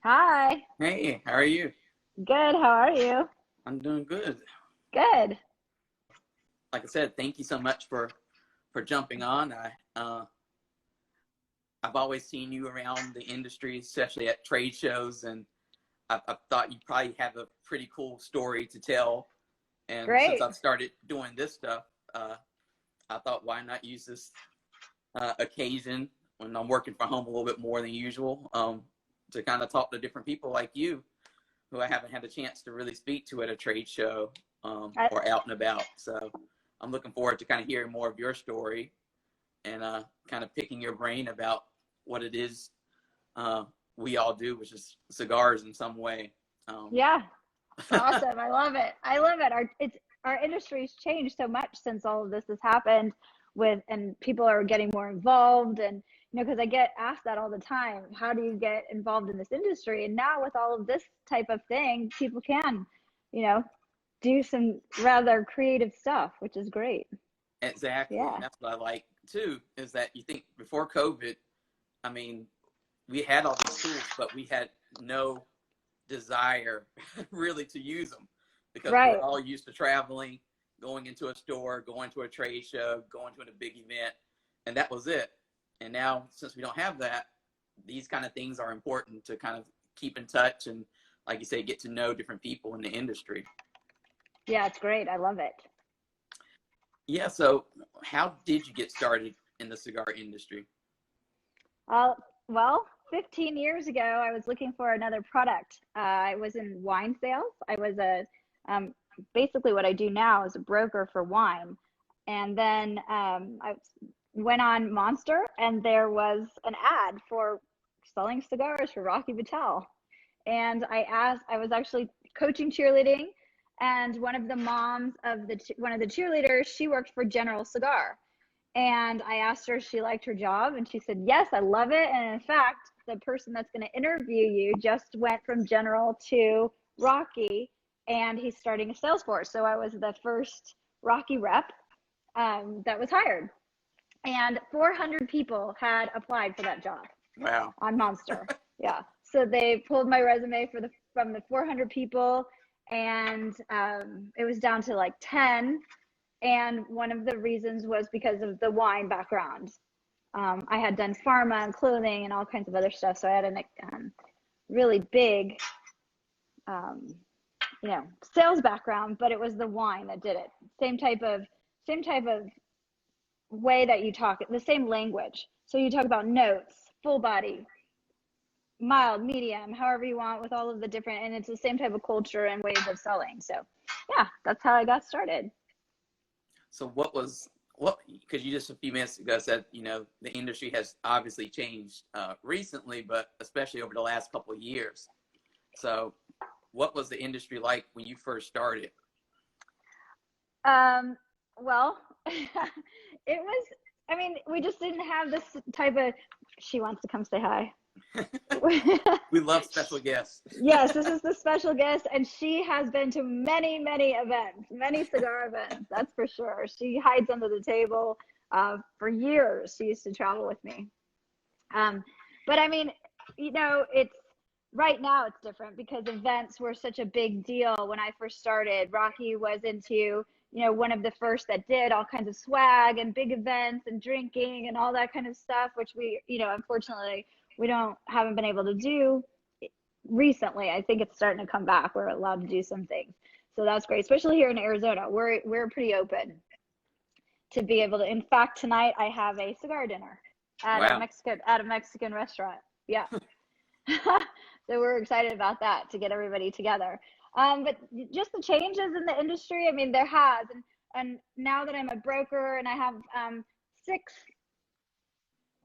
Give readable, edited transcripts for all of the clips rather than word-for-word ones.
Hi. Hey, how are you? Good. How are you? I'm doing good. Good. Like I said, thank you so much for jumping on. I've always seen you around the industry, especially at trade shows, and I thought you probably have a pretty cool story to tell. And since Great. I've started doing this stuff, uh, I thought why not use this occasion when I'm working from home a little bit more than usual, to kind of talk to different people like you who I haven't had a chance to really speak to at a trade show, I, or out and about. So I'm looking forward to kind of hearing more of your story and kind of picking your brain about what it is uh, we all do, which is cigars in some way. Um, yeah. Awesome. I love it. I love it. Our industry's changed so much since all of this has happened and people are getting more involved and because I get asked that all the time. How do you get involved in this industry? And now with all of this type of thing, people can, you know, do some rather creative stuff, which is great. exactly, and Yeah. that's what I like too. Is that you think before COVID, I mean, we had all these tools, but we had no desire really to use them because we're Right. all used to traveling, going into a store, going to a trade show, going to a big event, and that was it. And now, since we don't have that, these kind of things are important to kind of keep in touch and, like you say, get to know different people in the industry. Yeah, it's great. I love it. Yeah. So, how did you get started in the cigar industry? Uh, well, 15 years ago, I was looking for another product. I was in wine sales. I was um, basically what I do now is a broker for wine. And then I went on Monster, and there was an ad for selling cigars for Rocky Patel. And I was actually coaching cheerleading, and one of the moms of one of the cheerleaders, she worked for General Cigar. And I asked her if she liked her job, and she said, yes, I love it. And in fact, the person that's going to interview you just went from General to Rocky, and he's starting a sales force. So I was the first Rocky rep that was hired. And 400 people had applied for that job Wow. on Monster. Yeah. So they pulled my resume from the 400 people, and it was down to like 10, and one of the reasons was because of the wine background. I had done pharma and clothing and all kinds of other stuff, so I had a really big, um, sales background. But it was the wine that did it. Same type of way that you talk, the same language. So you talk about notes, full body, mild, medium, however you want, with all of the different, and it's the same type of culture and ways of selling. So yeah, that's how I got started. So, what? Because you just a few minutes ago said the industry has obviously changed recently, but especially over the last couple of years. So, what was the industry like when you first started? Um, well, it was, I mean, we just didn't have this type of, she wants to come say hi. We love special guests. Yes, this is the special guest, and she has been to many, many events, many cigar events, that's for sure. She hides under the table for years. She used to travel with me. Um, but I mean, it's right now it's different because events were such a big deal when I first started. Rocky was into, one of the first that did all kinds of swag and big events and drinking and all that kind of stuff, which we, unfortunately, we don't haven't been able to do recently. I think it's starting to come back. We're allowed to do some things. So that's great, especially here in Arizona. We're pretty open to be able to. In fact, tonight I have a cigar dinner Wow. at a Mexican restaurant. Yeah. So we're excited about that to get everybody together. But just the changes in the industry, I mean, there has, and now that I'm a broker and I have 6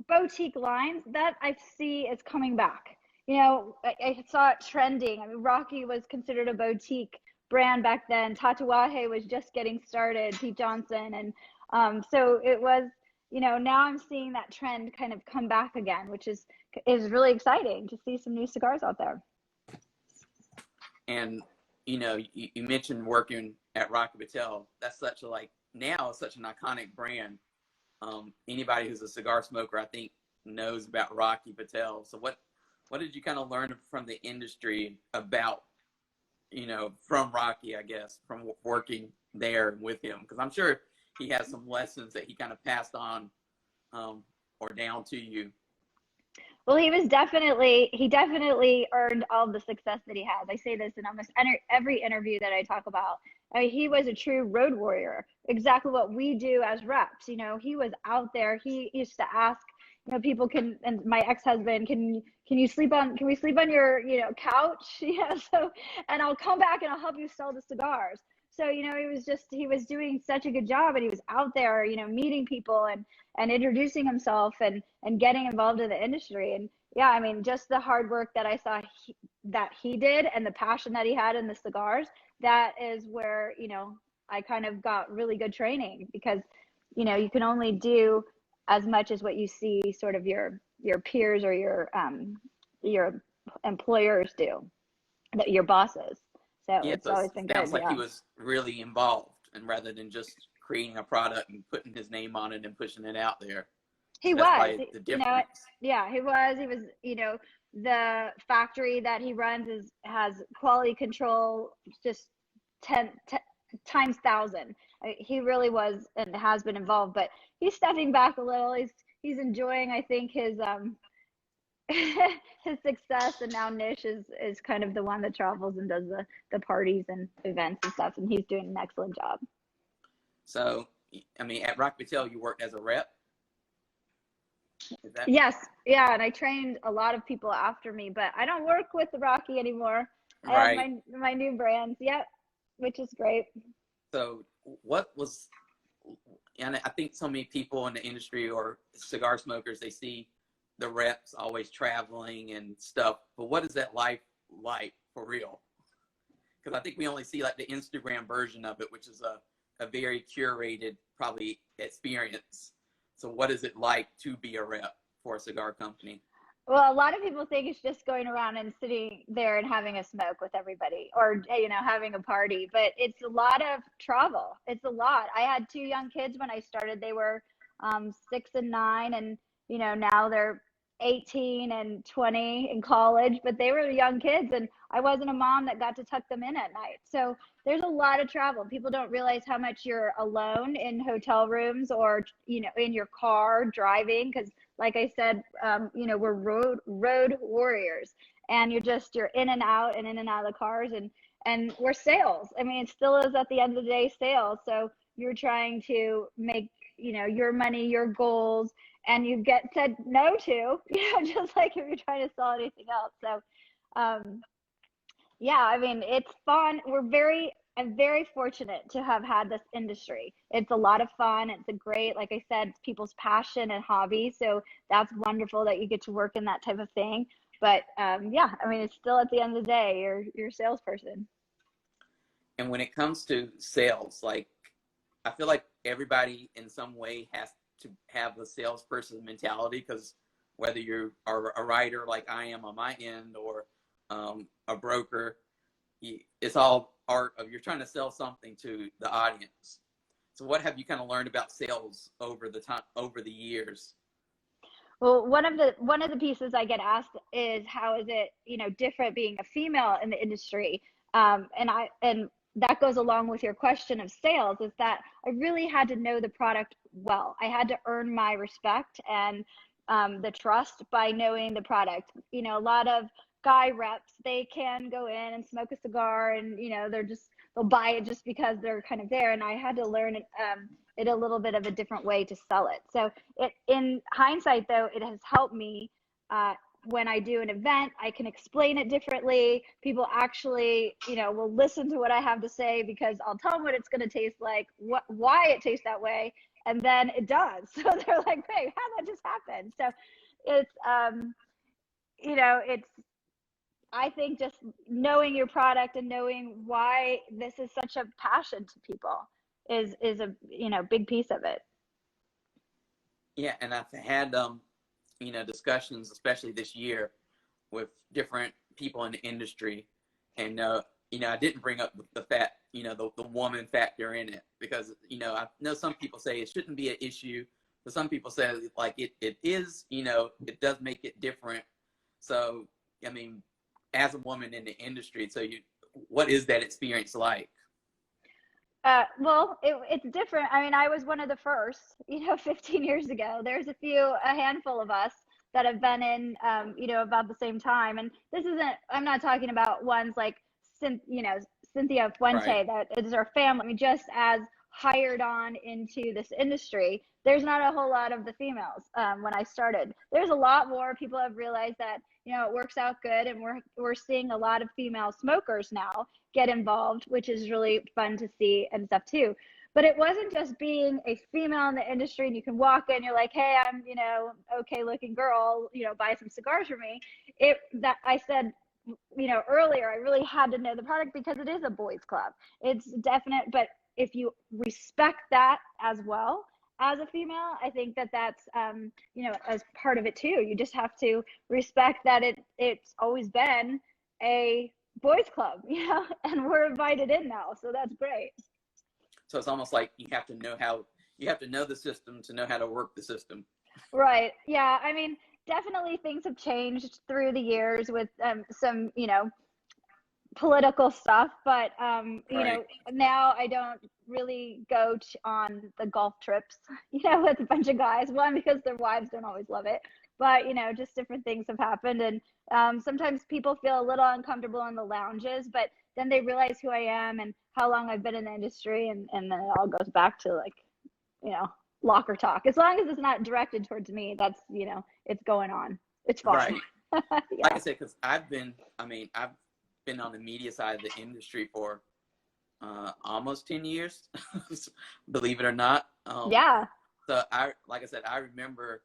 boutique lines, that I see is coming back. I saw it trending. I mean, Rocky was considered a boutique brand back then. Tatuaje was just getting started, Pete Johnson, and so it was. Now I'm seeing that trend kind of come back again, which is really exciting to see some new cigars out there. And you mentioned working at Rocky Patel. That's such a now such an iconic brand. Anybody who's a cigar smoker, I think, knows about Rocky Patel. So what did you kind of learn from the industry about, from Rocky, I guess, from working there with him? Because I'm sure he has some lessons that he kind of passed on, or down to you. Well, he definitely earned all the success that he has. I say this in almost every interview that I talk about. I mean, he was a true road warrior, exactly what we do as reps. He was out there. He used to ask, people and my ex-husband, can we sleep on your, couch? So, and I'll come back and I'll help you sell the cigars. So, he was doing such a good job, and he was out there, meeting people and introducing himself and getting involved in the industry. And yeah, I mean, just the hard work that I saw that he did, and the passion that he had in the cigars, that is where, I kind of got really good training, because, you can only do as much as what you see sort of your peers or your employers do, that your bosses. So Yeah, it's so always been it good. sounds like Yeah. he was really involved, and rather than just creating a product and putting his name on it and pushing it out there. He That's was, probably the difference. yeah, he was, the factory that he runs has quality control just 10 times 1,000. He really was and has been involved, but he's stepping back a little. He's enjoying, I think, his his success, and now Nish is kind of the one that travels and does the parties and events and stuff, and he's doing an excellent job. So, I mean, at Rock Patel, you worked as a rep? Is that... Yes, yeah, and I trained a lot of people after me, but I don't work with the Rocky anymore. I have my new brands, yep, which is great. So what was, and I think so many people in the industry or cigar smokers, they see the reps always traveling and stuff, but what is that life like for real? Because I think we only see like the Instagram version of it, which is a very curated probably experience. So what is it like to be a rep for a cigar company? Well, a lot of people think it's just going around and sitting there and having a smoke with everybody, or, having a party, but it's a lot of travel. It's a lot. I had 2 young kids when I started. They were 6 and 9, and, now they're 18 and 20 in college, but they were young kids, and I wasn't a mom that got to tuck them in at night. So there's a lot of travel. People don't realize how much you're alone in hotel rooms, or, in your car driving, because like I said, we're road warriors, and you're in and out of the cars, and we're sales. I mean, it still is at the end of the day sales. So you're trying to make, your money, your goals, and you get said no to, just like if you're trying to sell anything else. So, yeah, I mean, it's fun. I'm very fortunate to have had this industry. It's a lot of fun. It's a great, like I said, it's people's passion and hobby. So that's wonderful that you get to work in that type of thing. But yeah, I mean, it's still at the end of the day, you're a salesperson. And when it comes to sales, like, I feel like everybody in some way has to have a salesperson mentality, because whether you are a writer like I am on my end, or a broker, it's all art of, you're trying to sell something to the audience. So what have you kind of learned about sales over the years? Well, one of the pieces I get asked is, how is it, different being a female in the industry? And that goes along with your question of sales, is that I really had to know the product well. I had to earn my respect and the trust by knowing the product. A lot of guy reps, they can go in and smoke a cigar, and they'll buy it just because they're kind of there. And I had to learn it a little bit of a different way to sell it. So in hindsight, though, it has helped me. When I do an event, I can explain it differently. People actually, will listen to what I have to say, because I'll tell them what it's going to taste like, why it tastes that way, and then it does. So they're like, "Hey, how'd that just happen?" So it's, it's, I think, just knowing your product and knowing why this is such a passion to people is a big piece of it. Yeah, and I've had discussions, especially this year, with different people in the industry, and I didn't bring up the fact, the woman factor in it, because I know some people say it shouldn't be an issue, but some people say like it is, it does make it different. So I mean, as a woman in the industry, so what is that experience like? Well, it's different. I mean, I was one of the first, 15 years ago. There's a handful of us that have been in, about the same time. And I'm not talking about ones like, Cynthia Right. Fuente, that is our family. I mean, just as hired on into this industry, there's not a whole lot of the females when I started. There's a lot more. People have realized that, it works out good. And we're seeing a lot of female smokers now get involved, which is really fun to see and stuff too. But it wasn't just being a female in the industry and you can walk in, you're like, hey, I'm, okay looking girl, buy some cigars for me. That I said, earlier, I really had to know the product because it is a boys club. It's definite, but if you respect that as well as a female, I think that's as part of it too. You just have to respect that it's always been a boys club, and we're invited in now, so that's great. So it's almost like you have to know the system to know how to work the system. Right. Yeah. I mean, definitely things have changed through the years with some, political stuff, but Right. now I don't really go on the golf trips, with a bunch of guys. One, because their wives don't always love it, but just different things have happened, and sometimes people feel a little uncomfortable in the lounges, but then they realize who I am and how long I've been in the industry, and then it all goes back to like, locker talk. As long as it's not directed towards me, that's it's going on. It's fine. Right. Like Yeah. I said, because I've been on the media side of the industry for almost 10 years, believe it or not. Yeah. So like I said, I remember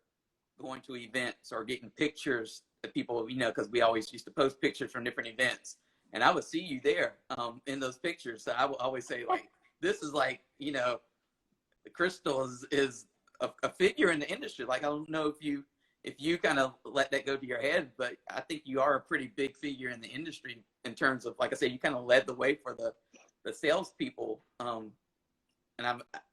going to events or getting pictures that people, because we always used to post pictures from different events, and I would see you there in those pictures. So I would always say, like, this is like, Crystal is a figure in the industry. Like, I don't know if you kind of let that go to your head, but I think you are a pretty big figure in the industry in terms of, like I said, you kind of led the way for the salespeople. And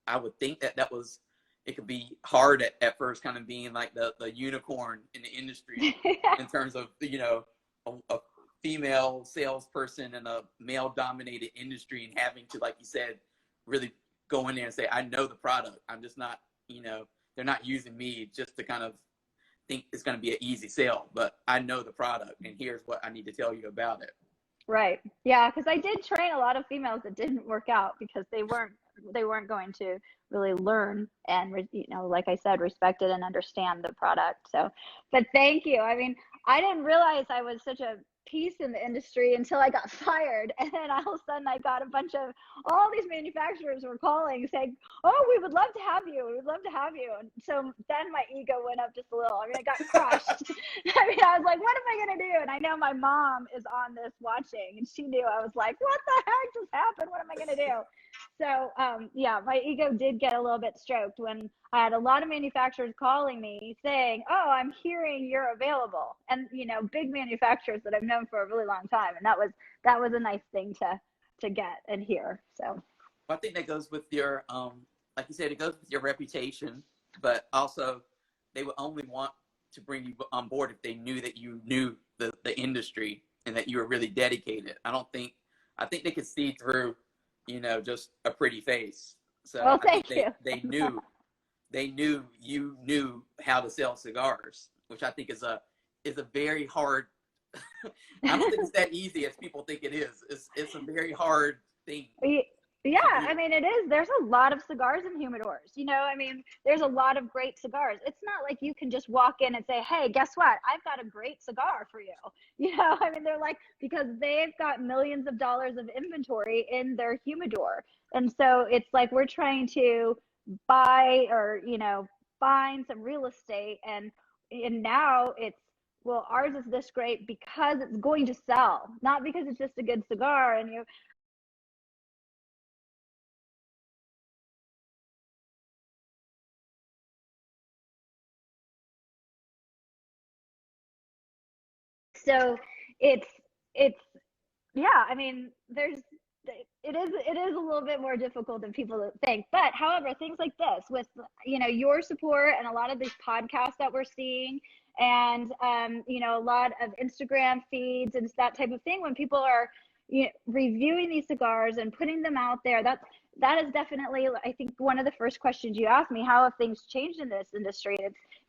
I would think it could be hard at first, kind of being like the unicorn in the industry in terms of, a female salesperson in a male dominated industry, and having to, like you said, really go in there and say, I know the product. I'm just not, they're not using me just to kind of think it's going to be an easy sale, but I know the product, and here's what I need to tell you about it. Right. Yeah, because I did train a lot of females that didn't work out because they weren't going to really learn and like I said, respect it and understand the product. So, but thank you. I mean, I didn't realize I was such a piece in the industry until I got fired, and then all of a sudden I got all these manufacturers were calling saying, oh, we would love to have you, we would love to have you. And so then my ego went up just a little. I mean, it got crushed. I mean, I was like, what am I gonna do? And I know my mom is on this watching, and she knew. I was like, what the heck just happened? What am I gonna do? So yeah, my ego did get a little bit stroked when I had a lot of manufacturers calling me saying, oh, I'm hearing you're available. And, big manufacturers that I've known for a really long time. And that was a nice thing to get and hear. So I think that goes with your, like you said, it goes with your reputation, but also they would only want to bring you on board if they knew that you knew the industry and that you were really dedicated. I think they could see through, just a pretty face. So well, I think thank you. they knew you knew how to sell cigars, which I think is a very hard. I don't think it's that easy as people think it is. It's a very hard thing. Yeah, I mean, it is. There's a lot of cigars in humidors. I mean, there's a lot of great cigars. It's not like you can just walk in and say, hey, guess what? I've got a great cigar for you. I mean, they're like, because they've got millions of dollars of inventory in their humidor. And so it's like we're trying to buy or, find some real estate. And now it's, well, ours is this great because it's going to sell, not because it's just a good cigar. And so it's yeah, I mean, it is a little bit more difficult than people think. But however, things like this with, your support and a lot of these podcasts that we're seeing, and a lot of Instagram feeds and that type of thing, when people are reviewing these cigars and putting them out there, that is definitely, I think, one of the first questions you asked me: how have things changed in this industry?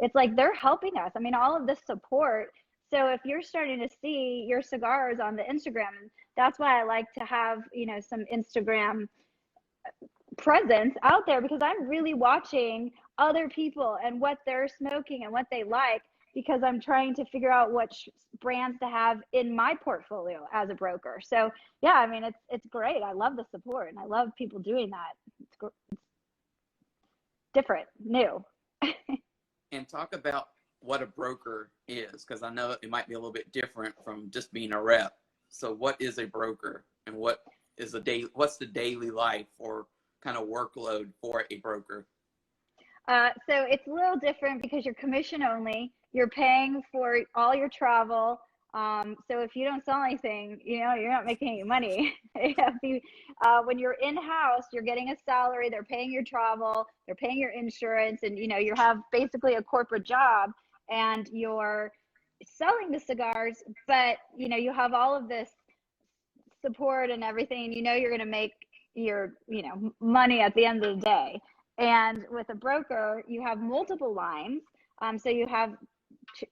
It's like they're helping us. I mean, all of this support. So if you're starting to see your cigars on the Instagram, that's why I like to have, some Instagram presence out there, because I'm really watching other people and what they're smoking and what they like, because I'm trying to figure out which brands to have in my portfolio as a broker. So yeah, I mean, it's great. I love the support and I love people doing that. It's different, new. And talk about what a broker is, because I know it might be a little bit different from just being a rep. So what is a broker, and what's the daily life or kind of workload for a broker? So it's a little different because you're commission only. You're paying for all your travel. So if you don't sell anything, you're not making any money. When you're in-house, you're getting a salary. They're paying your travel. They're paying your insurance, and you have basically a corporate job, and you're selling the cigars. But you have all of this support and everything. You're going to make your money at the end of the day. And with a broker, you have multiple lines. So you have,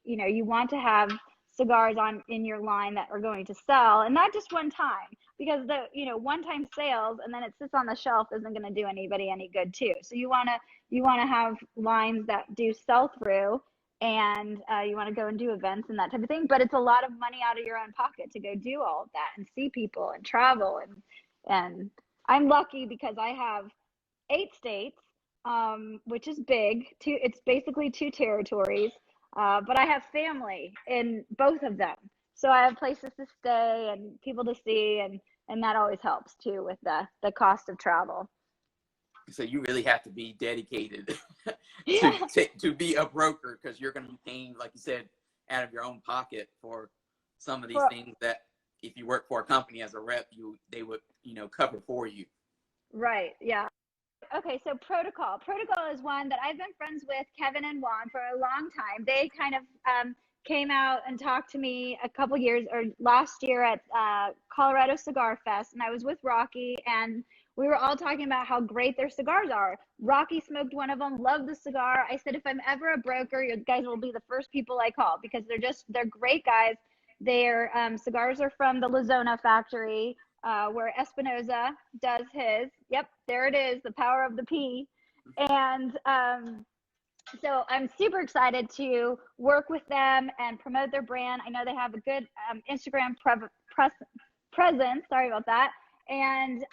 you want to have cigars in your line that are going to sell, and not just one time, because the one-time sales and then it sits on the shelf isn't going to do anybody any good too. So you want to have lines that do sell through, and you want to go and do events and that type of thing. But it's a lot of money out of your own pocket to go do all of that and see people and travel, and I'm lucky because I have 8 states, which is big. It's basically 2 territories. But I have family in both of them. So I have places to stay and people to see, and that always helps too with the cost of travel. So you really have to be dedicated Yeah. to be a broker, because you're going to be paying, like you said, out of your own pocket for some of these things that if you work for a company as a rep, they would cover for you. Right. Yeah. Okay, so Protocol. Protocol is one that I've been friends with Kevin and Juan for a long time. They kind of came out and talked to me a couple years or last year at Colorado Cigar Fest, and I was with Rocky, and we were all talking about how great their cigars are. Rocky smoked one of them, loved the cigar. I said, if I'm ever a broker, you guys will be the first people I call, because they're great guys. Their cigars are from the La Zona factory, where Espinosa does his. Yep, there it is, the power of the P. And so I'm super excited to work with them and promote their brand. I know they have a good Instagram presence. Sorry about that. And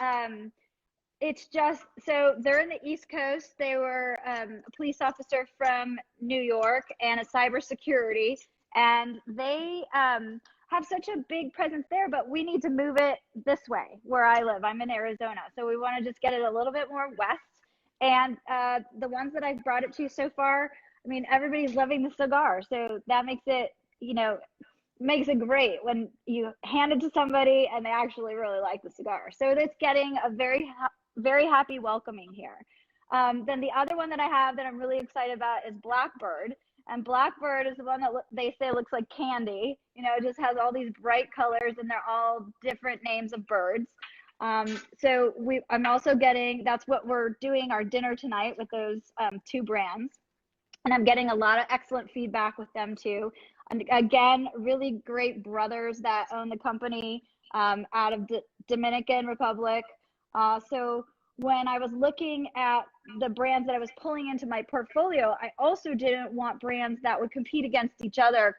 it's just, so they're in the East Coast. They were a police officer from New York and a cybersecurity, and they have such a big presence there, but we need to move it this way where I live. I'm in Arizona, so we want to just get it a little bit more west. And the ones that I've brought it to so far, I mean, everybody's loving the cigar, so that makes it, makes it great when you hand it to somebody and they actually really like the cigar. So it's getting a very, very happy welcoming here. Then the other one that I have that I'm really excited about is Blackbird. And Blackbird is the one that they say looks like candy. It just has all these bright colors, and they're all different names of birds. So I'm also getting, that's what we're doing our dinner tonight with those 2 brands. And I'm getting a lot of excellent feedback with them too. And again, really great brothers that own the company out of the Dominican Republic. So when I was looking at the brands that I was pulling into my portfolio, I also didn't want brands that would compete against each other,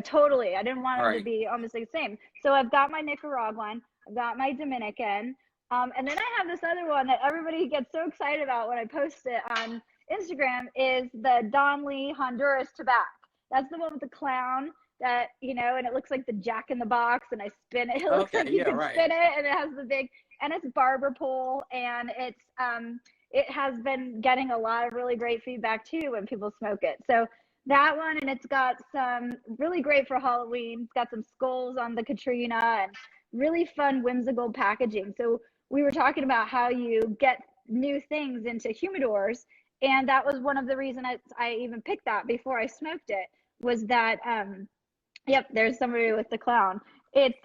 totally. I didn't want them to be almost the same. So I've got my Nicaraguan, I've got my Dominican, and then I have this other one that everybody gets so excited about when I post it on Instagram, is the Don Lee Honduras Tobacco. That's the one with the clown that, and it looks like the Jack in the Box, and I spin it. It looks like you can spin it, and it has the big, and it's barber pole, and it has been getting a lot of really great feedback too when people smoke it. So That one, and it's got some really great for Halloween. It's got some skulls on the Katrina and really fun, whimsical packaging. So we were talking about how you get new things into humidors, and that was one of the reasons I even picked that before I smoked it. Was that yep, there's somebody with the clown. It's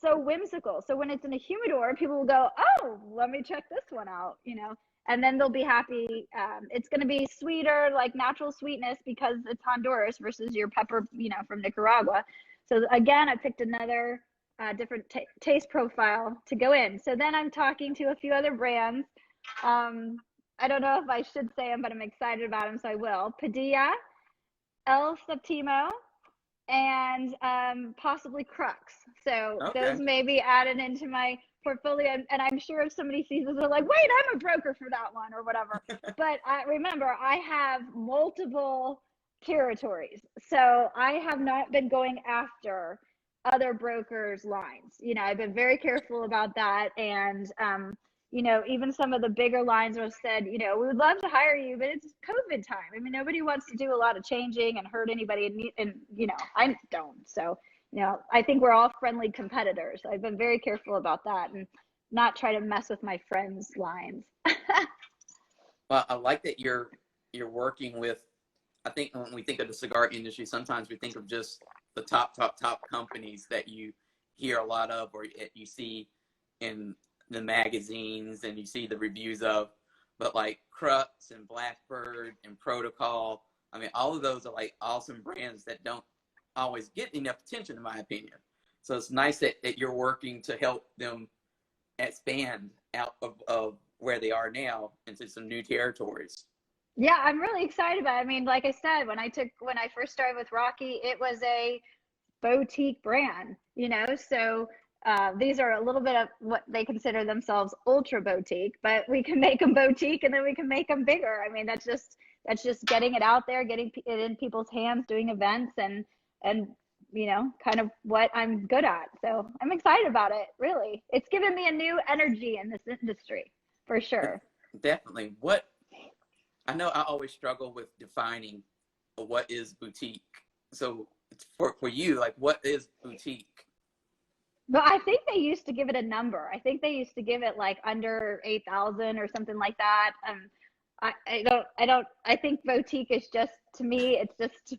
so whimsical. So when it's in a humidor, people will go, "Oh, let me check this one out," and then they'll be happy. It's going to be sweeter, like natural sweetness, because it's Honduras versus your pepper, from Nicaragua. So again, I picked another different taste profile to go in. So then I'm talking to a few other brands. I don't know if I should say them, but I'm excited about them, so I will. Padilla, El Septimo, and possibly Crux. So Okay. those may be added into my portfolio. And I'm sure if somebody sees this, they're like, wait, I'm a broker for that one or whatever. But remember, I have multiple territories. So I have not been going after other brokers' lines. I've been very careful about that. And even some of the bigger lines have said, we would love to hire you, but it's COVID time. I mean, nobody wants to do a lot of changing and hurt anybody. And I don't. So, I think we're all friendly competitors. I've been very careful about that and not try to mess with my friends' lines. Well, I like that you're working with, I think when we think of the cigar industry, sometimes we think of just the top companies that you hear a lot of, or you see in the magazines and you see the reviews of, but like Crux and Blackbird and Protocol, I mean, all of those are like awesome brands that don't always get enough attention, in my opinion. So it's nice that you're working to help them expand out of where they are now into some new territories. Yeah, I'm really excited about it. I mean, like I said, when I first started with Rocky, it was a boutique brand, so these are a little bit of what they consider themselves ultra boutique, but we can make them boutique and then we can make them bigger. I mean, that's just getting it out there, getting it in people's hands, doing events, and kind of what I'm good at. So I'm excited about it. Really, it's given me a new energy in this industry for sure. Definitely. What I know, I always struggle with defining what is boutique. So for you, like, what is boutique? But I think they used to give it a number. I think they used to give it like under 8,000 or something like that. I think boutique is just, to me, it's just,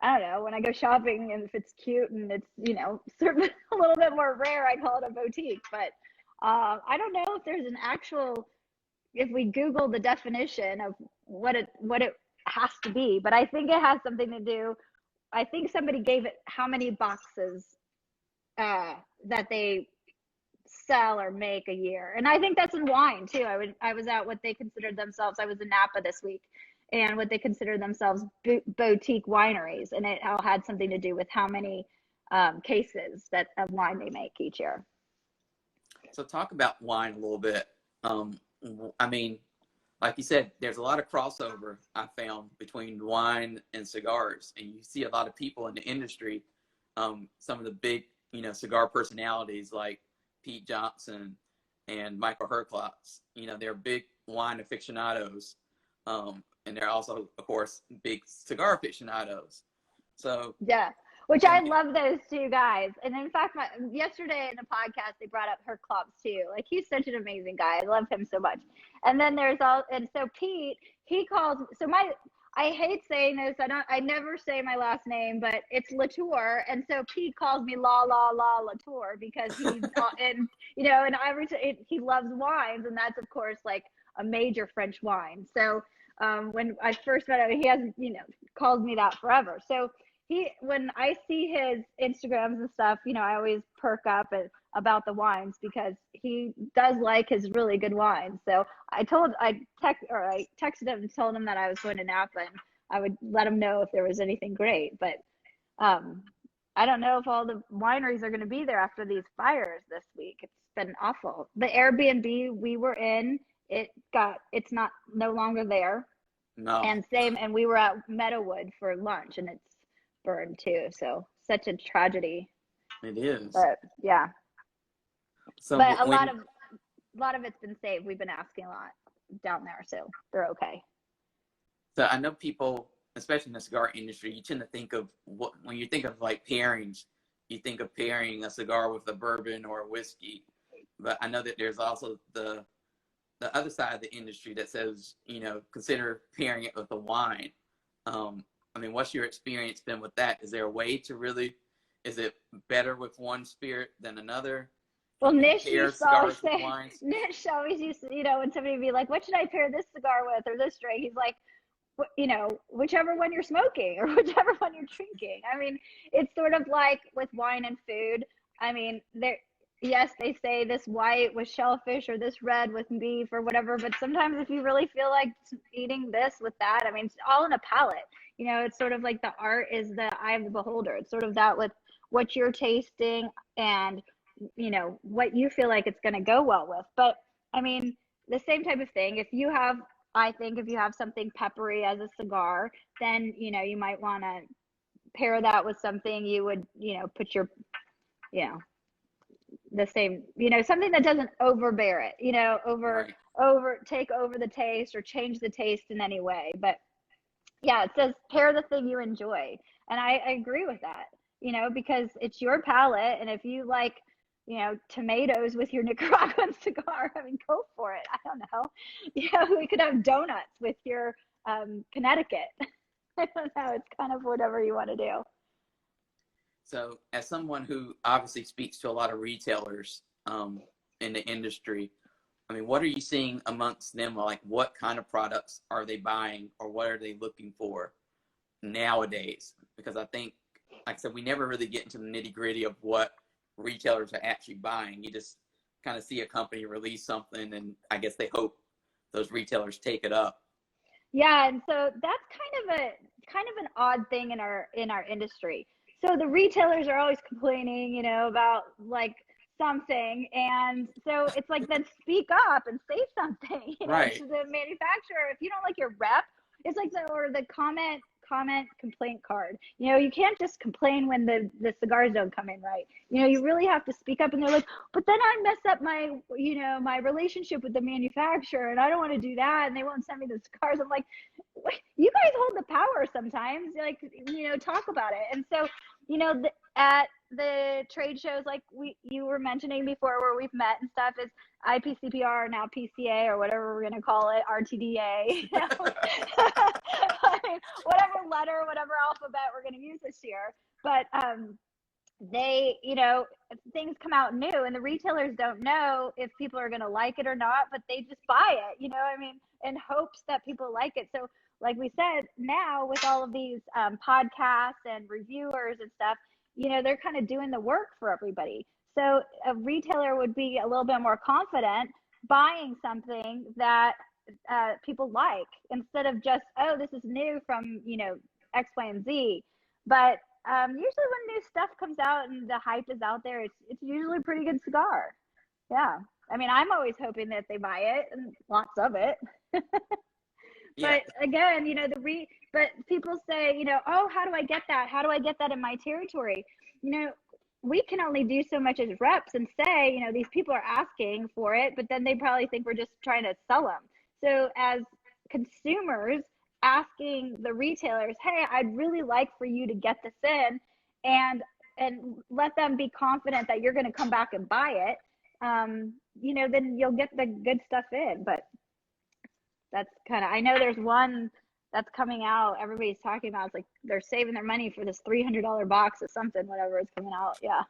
I don't know, when I go shopping and if it's cute and it's, certainly a little bit more rare, I call it a boutique. But I don't know if there's an actual, if we Google the definition of what it has to be, but I think it has something to do. I think somebody gave it how many boxes that they sell or make a year. And I think that's in wine too. I was at what they considered themselves. I was in Napa this week, and what they consider themselves boutique wineries, and it all had something to do with how many cases of wine they make each year. So talk about wine a little bit. I mean, like you said, there's a lot of crossover I found between wine and cigars, and you see a lot of people in the industry. Some of the big, cigar personalities like Pete Johnson and Michael Herklotz. They're big wine aficionados, and they're also, of course, big cigar aficionados. So yeah, which I love those two guys. And in fact, yesterday in the podcast, they brought up Herklotz too. Like, he's such an amazing guy. I love him so much. And then and so Pete, he calls, so I hate saying this. I never say my last name, but it's Latour. And so Pete calls me Latour because he's, and, and he loves wines. And that's, of course, like a major French wine. So when I first met him, he hasn't, called me that forever. So when I see his Instagrams and stuff, I always perk up about the wines because he does like his really good wines. So I texted him and told him that I was going to Napa and I would let him know if there was anything great. But I don't know if all the wineries are going to be there after these fires this week. It's been awful. The Airbnb we were in, it's no longer there. no, And we were at Meadowood for lunch and it's burned too. So such a tragedy. it is. But yeah. So But a lot of it's been saved. We've been asking a lot down there, so they're okay. So I know people especially in the cigar industry, you tend to think of when you think of like pairings, you think of pairing a cigar with a bourbon or a whiskey. But I know that there's also the other side of the industry that says, consider pairing it with a wine. I mean, what's your experience been with that? Is there a way to really, is it better with one spirit than another? Well, Can you Nish pair used to always cigars with say, wines? Nish always used to, when somebody would be like, what should I pair this cigar with or this drink? He's like, whichever one you're smoking or whichever one you're drinking. I mean, it's sort of like with wine and food. I mean, yes, they say this white with shellfish or this red with beef or whatever, but sometimes if you really feel like eating this with that, I mean, it's all in a palate. It's sort of like the art is the eye of the beholder. It's sort of that with what you're tasting and, what you feel like it's going to go well with. But I mean, the same type of thing. I think if you have something peppery as a cigar, then, you might want to pair that with something you would, put your, the same, something that doesn't overbear it, Right. take over the taste or change the taste in any way. But yeah, it says pair the thing you enjoy. And I agree with that, because it's your palate. And if you like, tomatoes with your Nicaraguan cigar, I mean, go for it. I don't know. We could have donuts with your Connecticut. I don't know. It's kind of whatever you want to do. So, as someone who obviously speaks to a lot of retailers in the industry, I mean, what are you seeing amongst them? Like, what kind of products are they buying, or what are they looking for nowadays? Because I think, like I said, we never really get into the nitty gritty of what retailers are actually buying. You just kind of see a company release something, and I guess they hope those retailers take it up. Yeah, and so that's kind of an odd thing in our industry. So the retailers are always complaining, about like something, and so it's like, then speak up and say something, Right. to the manufacturer. If you don't like your rep, it's like the comment complaint card. You can't just complain when the cigars don't come in right. You really have to speak up. And they're like, but then I mess up my my relationship with the manufacturer, and I don't want to do that, and they won't send me the cigars. I'm like, you guys hold the power sometimes. Like, talk about it. And so, at the trade shows like you were mentioning before, where we've met and stuff, is IPCPR, now PCA, or whatever we're going to call it, RTDA. I mean, whatever letter, whatever alphabet we're going to use this year. But they, things come out new, and the retailers don't know if people are going to like it or not, but they just buy it, I mean, in hopes that people like it. So like we said, now with all of these podcasts and reviewers and stuff, they're kind of doing the work for everybody. So a retailer would be a little bit more confident buying something that people like, instead of just, oh, this is new from, X, Y, and Z. But usually when new stuff comes out and the hype is out there, it's usually a pretty good cigar. Yeah. I mean, I'm always hoping that they buy it, and lots of it. Yeah. But again, but people say, oh, how do I get that? How do I get that in my territory? We can only do so much as reps and say, these people are asking for it, but then they probably think we're just trying to sell them. So as consumers, asking the retailers, hey, I'd really like for you to get this in, and let them be confident that you're going to come back and buy it, then you'll get the good stuff in. But that's I know there's one that's coming out, everybody's talking about. It's like they're saving their money for this $300 box of something, whatever is coming out. Yeah.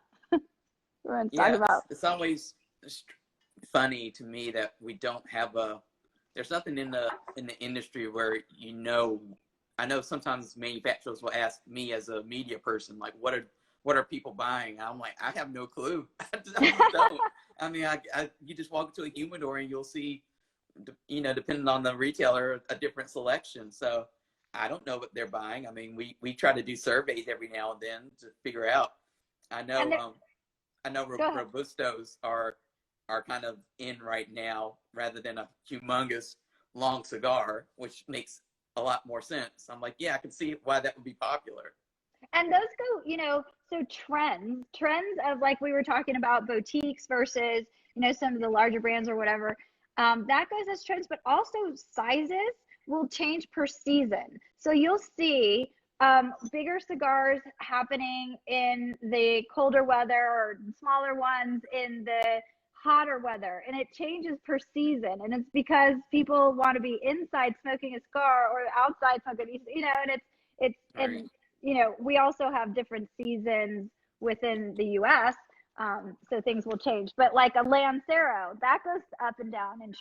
We're talking about. It's always funny to me that we don't have there's nothing in the industry where, I know sometimes manufacturers will ask me as a media person, like, what are people buying? And I'm like, I have no clue. I just don't. I mean, you just walk into a humidor and you'll see, depending on the retailer, a different selection. So I don't know what they're buying. I mean, we try to do surveys every now and then to figure out. I know Robustos are kind of in right now, rather than a humongous long cigar, which makes a lot more sense. I'm like, yeah, I can see why that would be popular. And those go, so trends of, like we were talking about, boutiques versus, some of the larger brands or whatever, that goes as trends, but also sizes. will change per season. So you'll see bigger cigars happening in the colder weather or smaller ones in the hotter weather, and it changes per season. And it's because people want to be inside smoking a cigar or outside smoking, and it's Right. and we also have different seasons within the US. So things will change, but like a Lancero that goes up and down in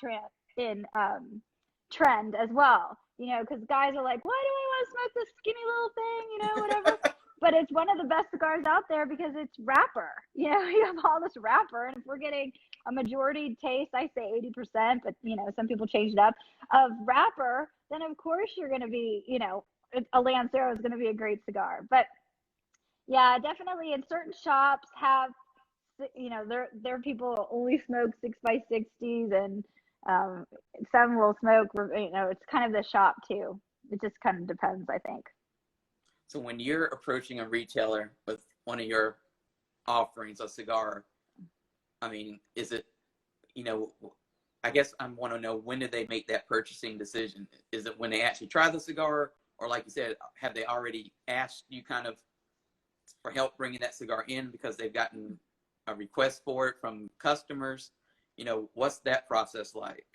trend as well, because guys are like, why do I want to smoke this skinny little thing, whatever. But it's one of the best cigars out there because it's wrapper. You have all this wrapper, and if we're getting a majority taste, I say 80%, but some people change it up, of wrapper, then of course you're going to be, a Lancero is going to be a great cigar. But yeah, definitely in certain shops have, there people only smoke 6x60s, and um, some will smoke, it's kind of the shop too. It just kind of depends, I think. So when you're approaching a retailer with one of your offerings, a cigar, I mean, is it, you know, I guess I want to know, when do they make that purchasing decision? Is it when they actually try the cigar, or like you said, have they already asked you kind of for help bringing that cigar in because they've gotten a request for it from customers? What's that process like?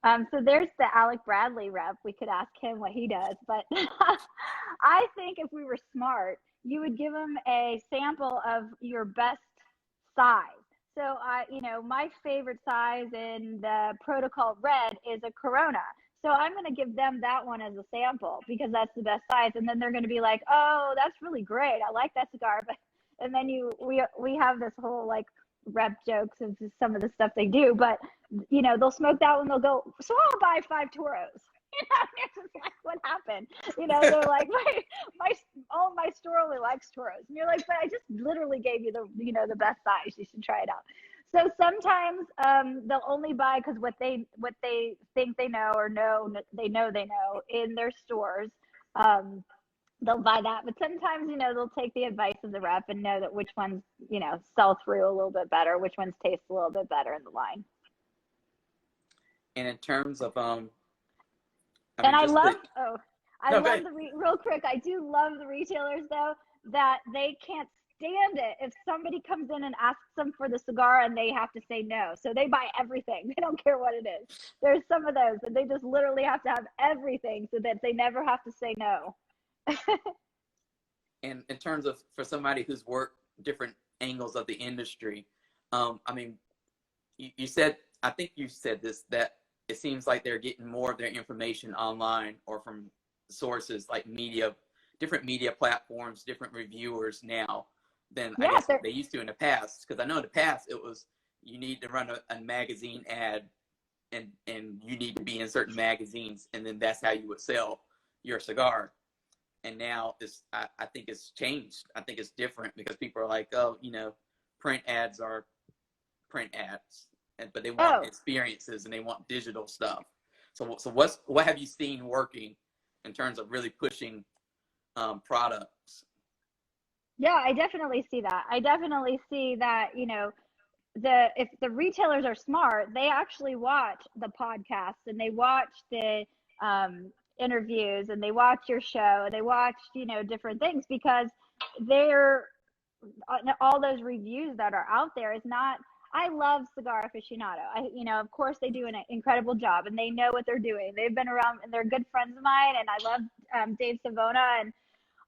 So there's the Alec Bradley rep. We could ask him what he does, but I think if we were smart, you would give him a sample of your best size. So my favorite size in the Protocol Red is a Corona. So I'm going to give them that one as a sample because that's the best size, and then they're going to be like, "Oh, that's really great. I like that cigar." But and then we have this whole like rep jokes of just some of the stuff they do, but they'll smoke that one, they'll go, so I'll buy 5 Toros. It's just like, what happened? They're like, my store only likes Toros, and you're like, but I just literally gave you the best size. You should try it out. So sometimes they'll only buy because what they think they know, or they know in their stores. They'll buy that, but sometimes they'll take the advice of the rep and know that which ones sell through a little bit better, which ones taste a little bit better in the line. And in terms of I And mean, I just love, the oh, I no, love real quick, I do love the retailers though, that they can't stand it if somebody comes in and asks them for the cigar and they have to say no. So they buy everything. They don't care what it is. There's some of those that they just literally have to have everything so that they never have to say no. and in terms of, for somebody who's worked different angles of the industry, I mean, you said, I think you said this, that it seems like they're getting more of their information online or from sources like different media platforms, different reviewers now than I Yeah, guess they used to in the past. Because I know in the past it was, you need to run a magazine ad, and you need to be in certain magazines, and then that's how you would sell your cigar. And now I think it's changed. I think it's different because people are like, oh, print ads are print ads, but they want oh, experiences and they want digital stuff. So what have you seen working in terms of really pushing products? yeah, I definitely see that. I definitely see that, if the retailers are smart, they actually watch the podcasts and they watch the interviews and they watch your show. They watch, different things because they're all those reviews that are out there is not. I love Cigar Aficionado. Of course they do an incredible job and they know what they're doing. They've been around and they're good friends of mine, and I love Dave Savona,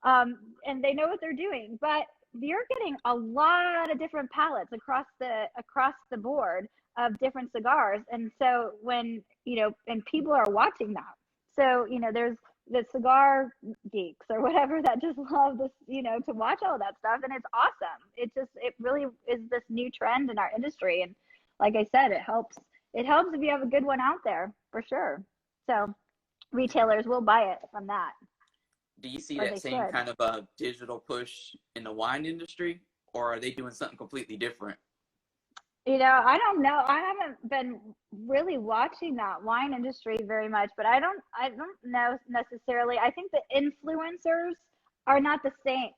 and they know what they're doing. But you're getting a lot of different palettes across the board of different cigars, and so when and people are watching that. So there's the cigar geeks or whatever that just love this, to watch all that stuff, and it's awesome. It really is this new trend in our industry, and like I said, it helps. It helps if you have a good one out there for sure. So retailers will buy it from that, Do you see or that they same should. kind of a digital push in the wine industry, or are they doing something completely different? I don't know. I haven't been really watching that wine industry very much, but I don't know necessarily. I think the influencers are not the same.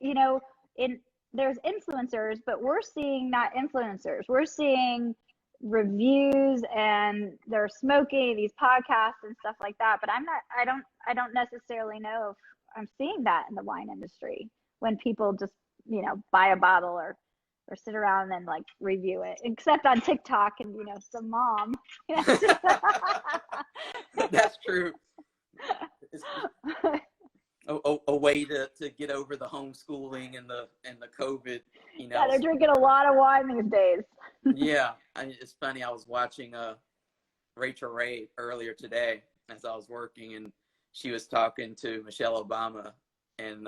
In there's influencers, but we're seeing not influencers. We're seeing reviews and they're smoking these podcasts and stuff like that. But I don't necessarily know if I'm seeing that in the wine industry when people just, buy a bottle or sit around and like review it, except on TikTok and, some mom. That's true. It's a way to get over the homeschooling and the COVID, Yeah, they're drinking a lot of wine these days. Yeah, it's funny. I was watching Rachel Ray earlier today as I was working, and she was talking to Michelle Obama, and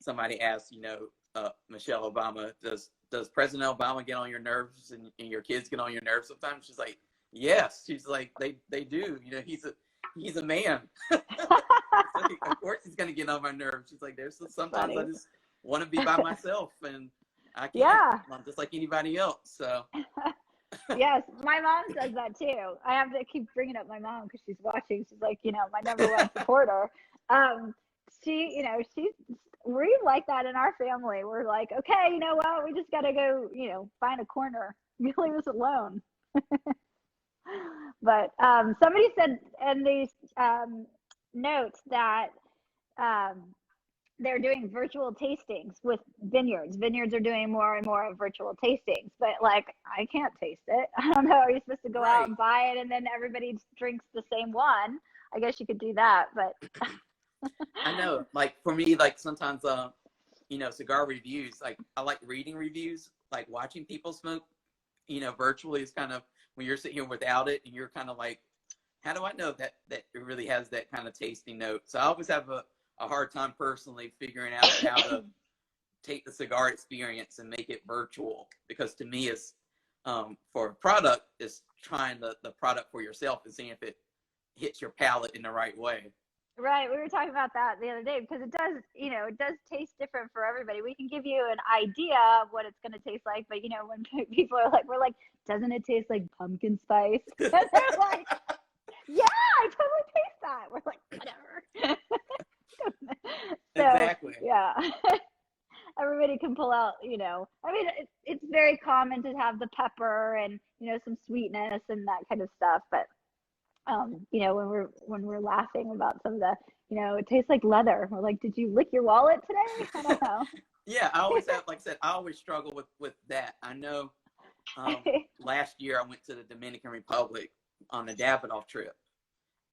somebody asked, Michelle Obama, does President Obama get on your nerves and your kids get on your nerves sometimes? She's like, yes. She's like, they do. He's a man. Like, of course he's gonna get on my nerves. She's like, sometimes I just want to be by myself, and I can't. Yeah. I'm just like anybody else. So. Yes, my mom says that too. I have to keep bringing up my mom because she's watching. She's like, my number one supporter. We like that in our family. We're like, okay, you know what? We just got to go, find a corner. You leave us alone. But somebody said in these notes that they're doing virtual tastings with vineyards. Vineyards are doing more and more of virtual tastings, but like, I can't taste it. I don't know. Are you supposed to go out and buy it and then everybody drinks the same one? I guess you could do that, but. I know, like for me, like sometimes, cigar reviews, like I like reading reviews, like watching people smoke, virtually is kind of when you're sitting here without it and you're kind of like, how do I know that it really has that kind of tasting note? So I always have a hard time personally figuring out how to take the cigar experience and make it virtual, because to me it's for a product, is trying the product for yourself and seeing if it hits your palate in the right way. Right, we were talking about that the other day because it does taste different for everybody. We can give you an idea of what it's going to taste like, but when people are like, we're like, doesn't it taste like pumpkin spice? And they're like, yeah, I totally taste that. We're like, whatever. So, exactly. Yeah. Everybody can pull out, it's very common to have the pepper and, some sweetness and that kind of stuff. But, when we're laughing about some of the, it tastes like leather. We're like, did you lick your wallet today? I don't know. Yeah, I always have, like I said, I always struggle with that. I know last year I went to the Dominican Republic on a Davidoff trip,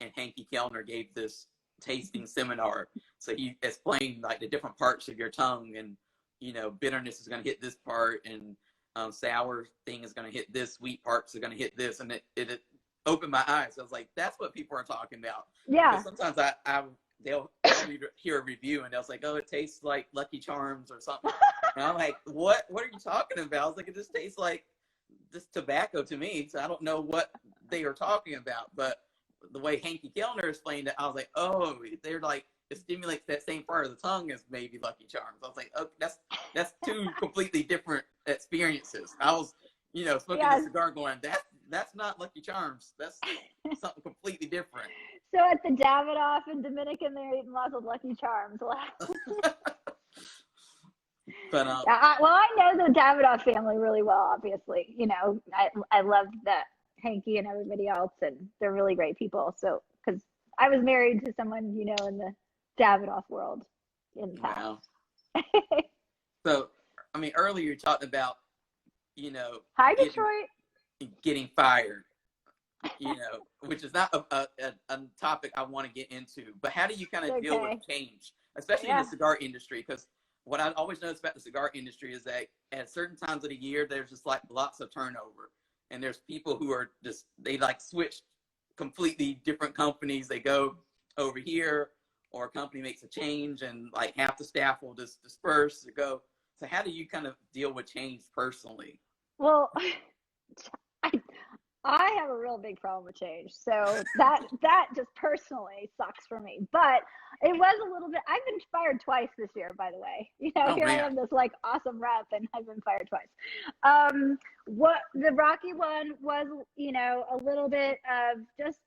and Hanky Kellner gave this tasting seminar. So he explained like the different parts of your tongue, and bitterness is going to hit this part, and sour thing is going to hit this, sweet parts are going to hit this, and it opened my eyes. I was like, that's what people are talking about. Yeah. Because sometimes they'll hear a review and they'll say, oh, it tastes like Lucky Charms or something. And I'm like, what are you talking about? I was like, it just tastes like this tobacco to me. So I don't know what they are talking about. But the way Hanky Kellner explained it, I was like, oh, they're like, it stimulates that same part of the tongue as maybe Lucky Charms. I was like, oh, that's two completely different experiences. I was, smoking a cigar going, that's not Lucky Charms. That's something completely different. So at the Davidoff in Dominican, they're eating lots of Lucky Charms. But I know the Davidoff family really well. Obviously, I love that Hanky and everybody else, and they're really great people. So because I was married to someone in the Davidoff world in the past. Wow. So I mean, earlier you talked about Hi Detroit. Getting fired, which is not a topic I want to get into. But how do you kind of deal with change, especially in the cigar industry? Because what I always notice about the cigar industry is that at certain times of the year, there's just like lots of turnover. And there's people who are they like switch completely different companies. They go over here, or a company makes a change and like half the staff will just disperse to go. So how do you kind of deal with change personally? Well, I have a real big problem with change. So that just personally sucks for me. But it was a little bit, I've been fired twice this year, by the way. I am this like awesome rep and I've been fired twice. What the Rocky one was, a little bit of just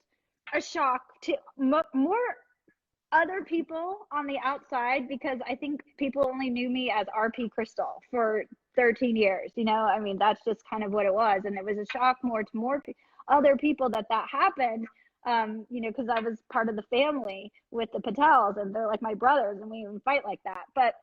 a shock to more other people on the outside, because I think people only knew me as RP Crystal for 13 years, you know, I mean, that's just kind of what it was. And it was a shock more to other people that happened, you know, because I was part of the family with the Patels and they're like my brothers and we even fight like that. But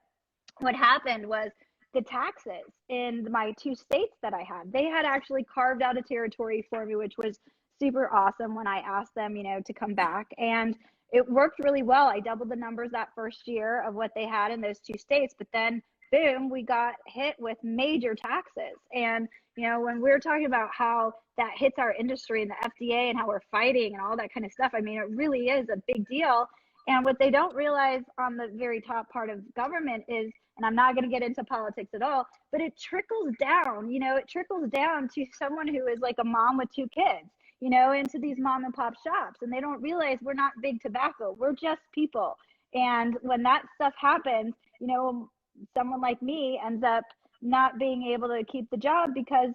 what happened was the taxes in my 2 states that I had, they had actually carved out a territory for me, which was super awesome when I asked them, you know, to come back. And it worked really well. I doubled the numbers that first year of what they had in those 2 states, but then boom, we got hit with major taxes. And, you know, when we're talking about how that hits our industry and the FDA and how we're fighting and all that kind of stuff, I mean, it really is a big deal. And what they don't realize on the very top part of government is, and I'm not going to get into politics at all, but it trickles down, you know, it trickles down to someone who is like a mom with 2 kids, you know, into these mom and pop shops. And they don't realize we're not big tobacco. We're just people. And when that stuff happens, you know, someone like me ends up not being able to keep the job because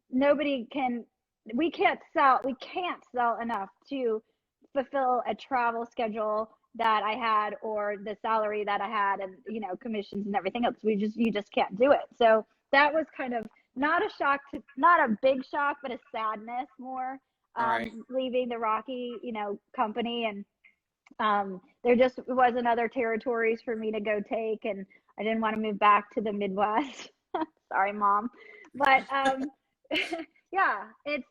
we can't sell enough to fulfill a travel schedule that I had or the salary that I had and, you know, commissions and everything else. You just can't do it. So that was kind of not a big shock, but a sadness more, Right. leaving the Rocky, you know, company. And there just wasn't other territories for me to go take. And I didn't want to move back to the Midwest. Sorry, Mom. But yeah, it's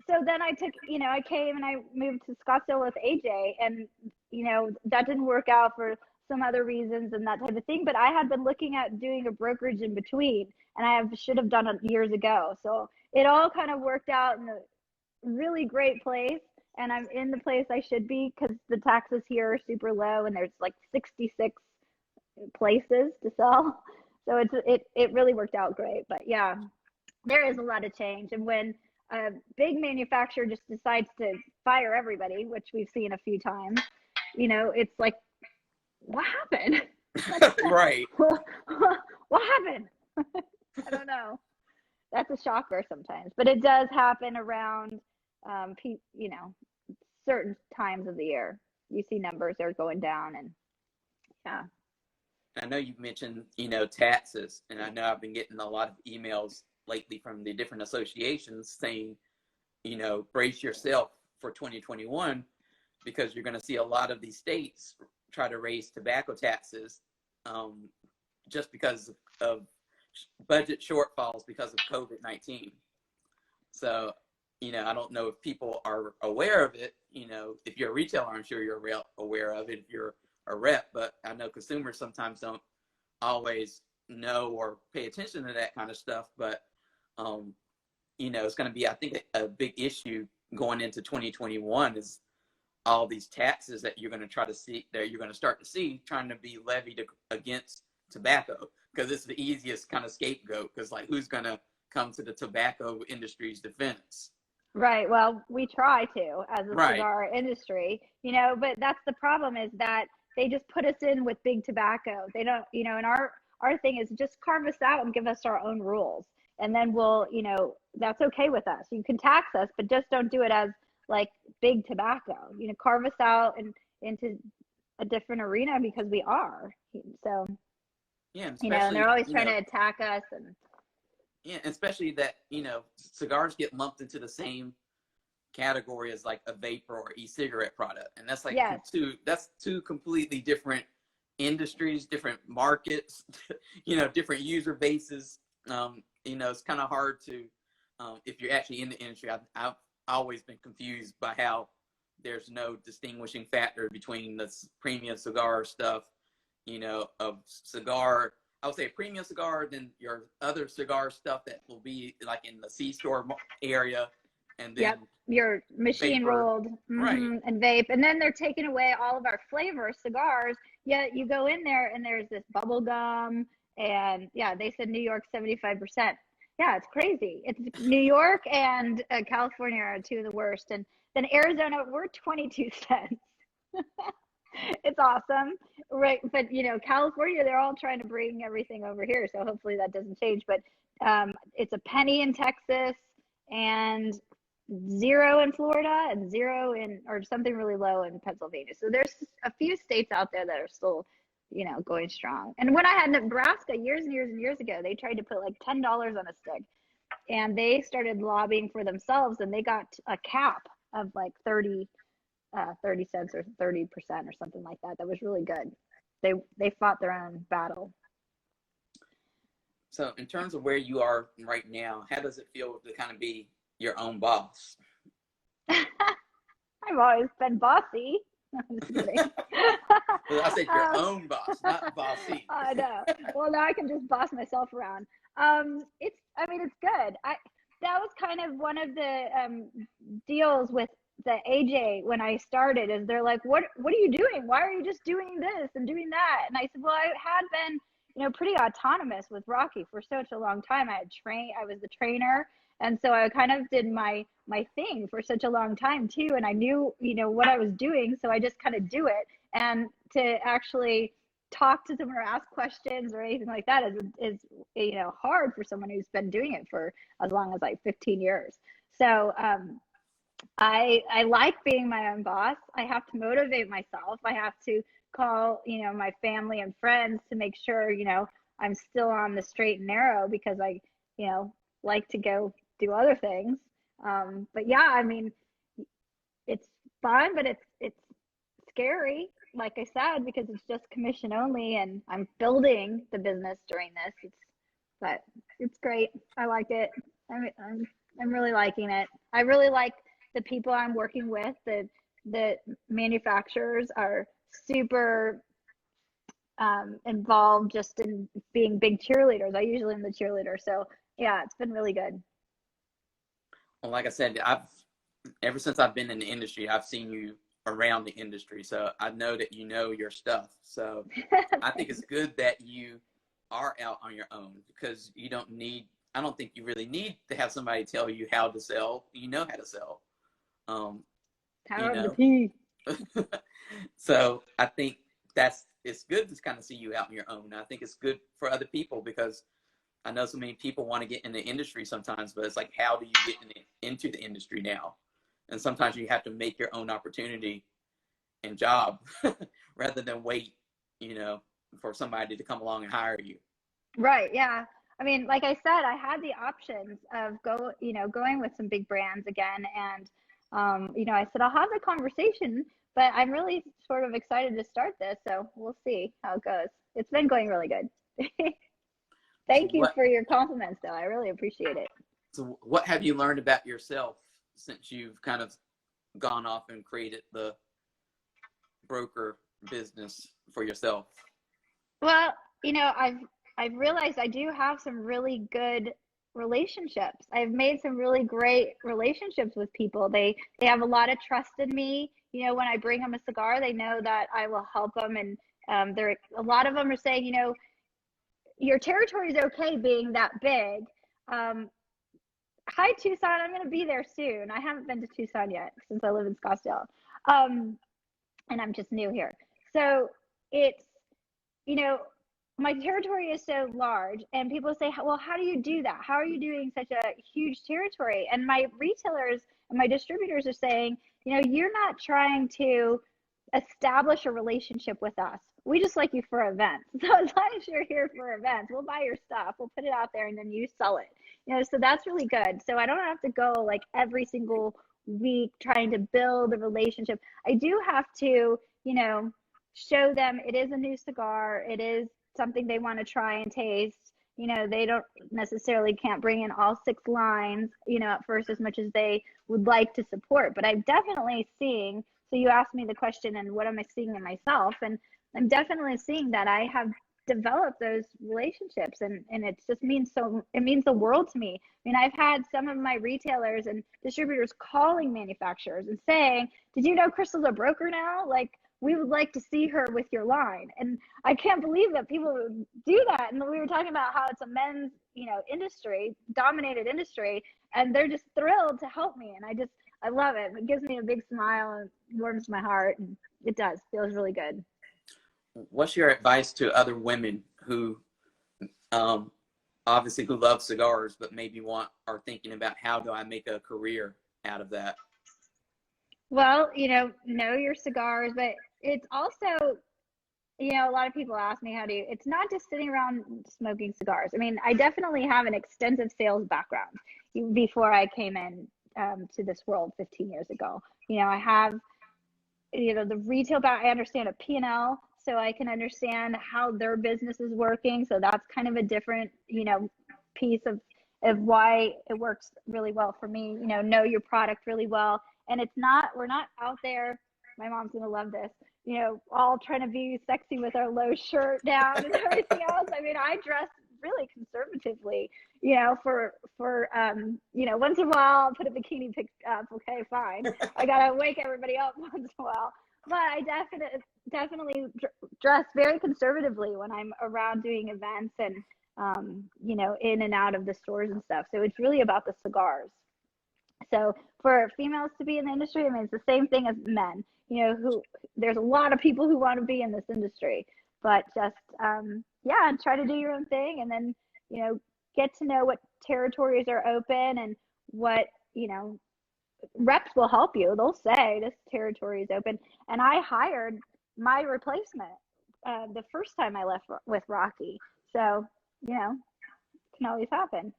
so then I took, you know, I came and I moved to Scottsdale with AJ, and, you know, that didn't work out for some other reasons and that type of thing. But I had been looking at doing a brokerage in between, and should have done it years ago. So it all kind of worked out in a really great place. And I'm in the place I should be because the taxes here are super low and there's like 66 places to sell. So it really worked out great. But yeah, there is a lot of change. And when a big manufacturer just decides to fire everybody, which we've seen a few times, you know, it's like, what happened? Right. What happened? I don't know. That's a shocker sometimes, but it does happen around, you know, certain times of the year. You see numbers are going down, and yeah. I know you've mentioned, you know, taxes, and I know I've been getting a lot of emails lately from the different associations saying, you know, brace yourself for 2021 because you're going to see a lot of these states try to raise tobacco taxes just because of budget shortfalls because of COVID-19. So, you know, I don't know if people are aware of it. You know, if you're a retailer, I'm sure you're aware of it if you're a rep, but I know consumers sometimes don't always know or pay attention to that kind of stuff. But, you know, it's going to be, I think, a big issue going into 2021 is all these taxes that you're going to start to see trying to be levied against tobacco, because it's the easiest kind of scapegoat, because like who's going to come to the tobacco industry's defense? Right. Well, we try to as a Right. cigar industry, you know, but that's the problem is that they just put us in with big tobacco. They don't, you know, and our thing is just carve us out and give us our own rules. And then we'll, you know, that's okay with us. You can tax us, but just don't do it as like big tobacco. You know, carve us out and into a different arena because we are. So, Yeah, you know, and they're especially, always you trying know, to attack us and yeah, especially that, you know, cigars get lumped into the same category as like a vapor or e-cigarette product, and that's like yes. two completely different industries, different markets, you know, different user bases. You know, it's kind of hard to if you're actually in the industry. I've always been confused by how there's no distinguishing factor between the premium cigar stuff, you know, of cigar. I would say a premium cigar, then your other cigar stuff that will be like in the C-store area, and then Yep, your machine vapor. rolled Right. and vape, and then they're taking away all of our flavor cigars. Yet you go in there and there's this bubble gum, and yeah, they said New York 75%. Yeah, it's crazy. It's New York and California are 2 of the worst, and then Arizona we're 22 cents. It's awesome, right? But you know, California, they're all trying to bring everything over here, so hopefully that doesn't change. But it's a penny in Texas and 0 in Florida and 0 in or something really low in Pennsylvania. So there's a few states out there that are still going strong. And when I had Nebraska years and years and years ago, they tried to put like $10 on a stick, and they started lobbying for themselves, and they got a cap of like 30 cents or 30% or something like that. That was really good. They fought their own battle. So in terms of where you are right now, how does it feel to kind of be your own boss? I've always been bossy. I'm just kidding. I said your own boss, not bossy. I know. Well, now I can just boss myself around. It's good. That was kind of one of the deals with the AJ when I started, is they're like, what are you doing? Why are you just doing this and doing that? And I said, well, I had been, pretty autonomous with Rocky for such a long time. I was the trainer. And so I kind of did my thing for such a long time too. And I knew, what I was doing. So I just kind of do it. And to actually talk to someone or ask questions or anything like that is hard for someone who's been doing it for as long as like 15 years. So I like being my own boss. I have to motivate myself. I have to call, my family and friends to make sure, I'm still on the straight and narrow, because I, like to go do other things. But yeah, it's fun, but it's scary, like I said, because it's just commission only, and I'm building the business during this. But it's great. I like it. I'm really liking it. I really like the people I'm working with. The manufacturers are super involved just in being big cheerleaders. I usually am the cheerleader. So yeah, it's been really good. Well, like I said, ever since I've been in the industry, I've seen you around the industry. So I know that you know your stuff. So I think it's good that you are out on your own, because I don't think you really need to have somebody tell you how to sell. You know how to sell. Power of the P. So I think it's good to kind of see you out on your own. I think it's good for other people, because I know so many people want to get in the industry sometimes, but it's like, how do you get into the industry now? And sometimes you have to make your own opportunity and job rather than wait, for somebody to come along and hire you. Right. Yeah. Like I said, I had the options of going with some big brands again. And, I said, I'll have the conversation, but I'm really sort of excited to start this. So we'll see how it goes. It's been going really good. Thank you for your compliments, though. I really appreciate it. So what have you learned about yourself since you've kind of gone off and created the broker business for yourself? Well, I've realized I do have some really good relationships. I've made some really great relationships with people. They have a lot of trust in me. When I bring them a cigar, they know that I will help them. And a lot of them are saying, your territory is okay being that big. Hi, Tucson. I'm going to be there soon. I haven't been to Tucson yet since I live in Scottsdale. And I'm just new here. So it's, my territory is so large, and people say, well, how do you do that? How are you doing such a huge territory? And my retailers and my distributors are saying, you're not trying to establish a relationship with us. We just like you for events. So as long as you're here for events, we'll buy your stuff, we'll put it out there, and then you sell it. So that's really good. So I don't have to go like every single week trying to build a relationship. I do have to, show them it is a new cigar. It is something they want to try and taste. They don't necessarily can't bring in all 6 lines, at first, as much as they would like to support. But I'm definitely seeing, so you asked me the question, and what am I seeing in myself? And I'm definitely seeing that I have developed those relationships, and it just means the world to me. I've had some of my retailers and distributors calling manufacturers and saying, did you know Crystal's a broker now? Like, we would like to see her with your line. And I can't believe that people would do that. And we were talking about how it's a men's, dominated industry, and they're just thrilled to help me. And I love it. It gives me a big smile and warms my heart. And it does. Feels really good. What's your advice to other women who, obviously who love cigars, but maybe are thinking about, how do I make a career out of that? Well, know your cigars, but it's also a lot of people ask me it's not just sitting around smoking cigars. I mean, I definitely have an extensive sales background before I came in to this world 15 years ago. I have, the retail back, I understand a P&L, so I can understand how their business is working. So that's kind of a different, piece of why it works really well for me, know your product really well. And we're not out there, my mom's going to love this, all trying to be sexy with our low shirt down and everything else. I mean, I dress really conservatively, once in a while I'll put a bikini pic up. Okay, fine. I got to wake everybody up once in a while. But I definitely dress very conservatively when I'm around doing events and, in and out of the stores and stuff. So it's really about the cigars. So for females to be in the industry, I mean, it's the same thing as men, there's a lot of people who want to be in this industry, but just, try to do your own thing. And then, get to know what territories are open and what, reps will help you. They'll say this territory is open. And I hired my replacement the first time I left with Rocky. So, can always happen.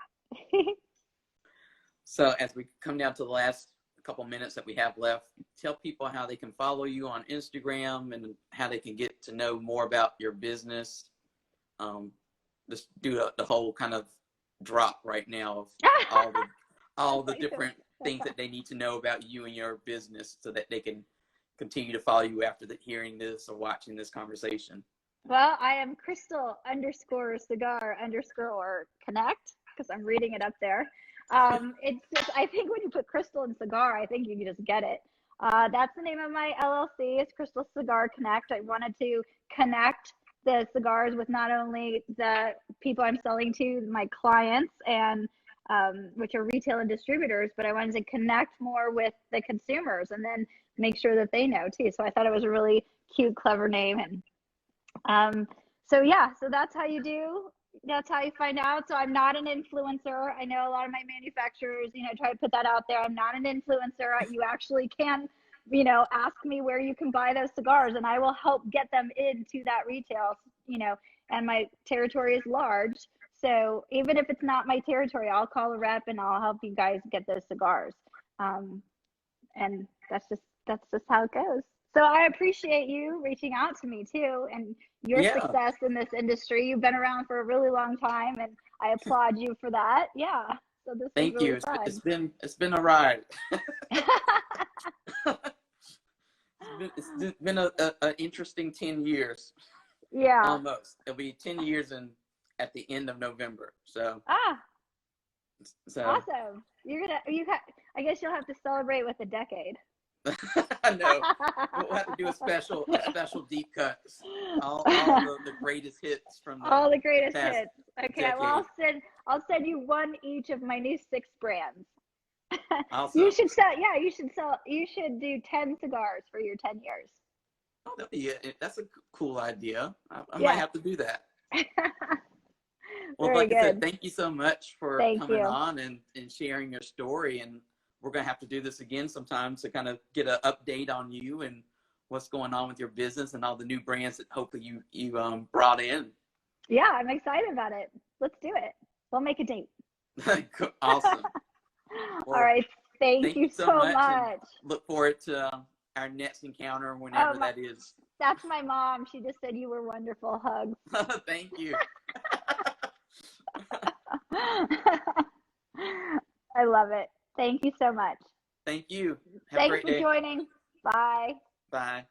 So as we come down to the last couple minutes that we have left, tell people how they can follow you on Instagram and how they can get to know more about your business. Just do the whole kind of drop right now of all the different things that they need to know about you and your business so that they can continue to follow you after hearing this or watching this conversation. Well, I am Crystal_Cigar_Connect because I'm reading it up there. It's just, I think when you put Crystal and Cigar, I think you can just get it. That's the name of my LLC. It's Crystal Cigar Connect. I wanted to connect the cigars with not only the people I'm selling to, my clients, and which are retail and distributors, but I wanted to connect more with the consumers and then make sure that they know too. So I thought it was a really cute, clever name. And so that's how you do. That's how you find out. So I'm not an influencer. I know a lot of my manufacturers, try to put that out there. I'm not an influencer. You actually can, ask me where you can buy those cigars and I will help get them into that retail, and my territory is large. So even if it's not my territory, I'll call a rep and I'll help you guys get those cigars. And that's just how it goes. So I appreciate you reaching out to me too, and your success in this industry. You've been around for a really long time, and I applaud you for that. Yeah. So this Thank was really you. fun. It's been a ride. It's been an interesting 10 years. Yeah. Almost. It'll be 10 years at the end of November. So. Awesome. I guess you'll have to celebrate with a decade. I know. We'll have to do a special deep cuts. All the greatest hits from all the greatest hits. Okay, decade. well I'll send you one each of my new 6 brands. Awesome. You should do 10 cigars for your 10 years. Oh, that's a cool idea. I might have to do that. Well, Very like good. I said, thank you so much for coming you. on and sharing your story. And we're going to have to do this again sometime to kind of get an update on you and what's going on with your business and all the new brands that hopefully you brought in. Yeah, I'm excited about it. Let's do it. We'll make a date. Awesome. Well, all right. Thank you so much. Look forward to our next encounter whenever that is. That's my mom. She just said you were wonderful. Hugs. Thank you. I love it. Thank you so much. Thank you. Thanks for joining. Bye. Bye.